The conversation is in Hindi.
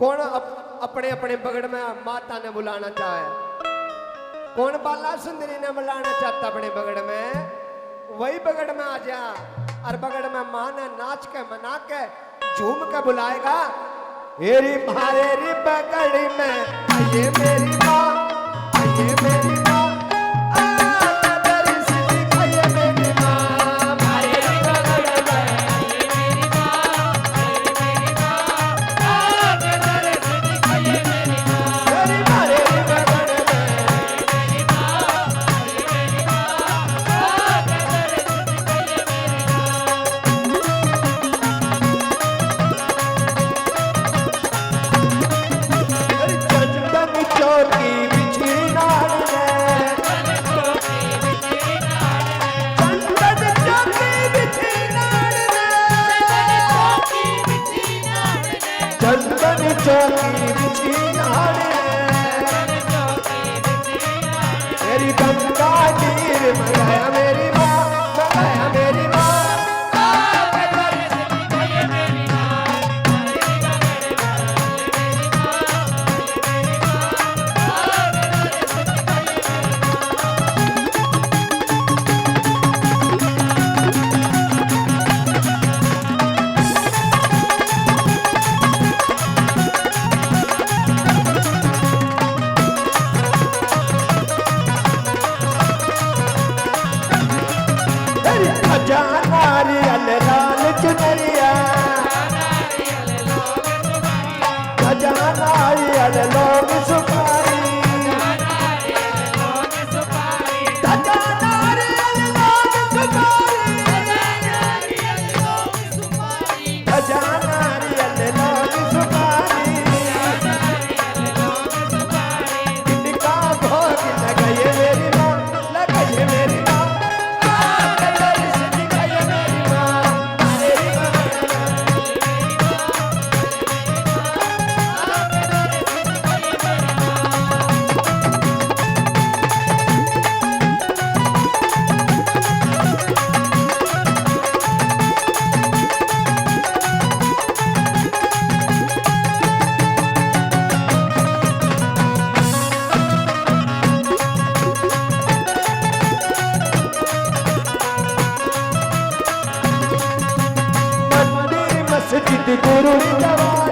कौन अपने अपने बगड़ में माता ने बुलाना चाहे, कौन बाला सुंदरी ने बुलाना चाहता अपने बगड़ में, वही बगड़ में आ जा और बगड़ में मां ने नाच के मना के झूम के बुलाएगा। मेरी मारेरी बगड़ में आइए मेरी माँ, आइए मेरी माँ, मेरी गंगा नीर मंगाया मेरी माँ, मंगाया मेरी माँ। नारियल लाल चुनरिया, खजा नारियल लोग सुपारी, खजा नारियल लोग सुपारी, खजा नारियल लोग सुपारी, इनका भोग लगाइए मेरी माँ, लगाइए मेरी माँ। मस्जिद गुरु जवान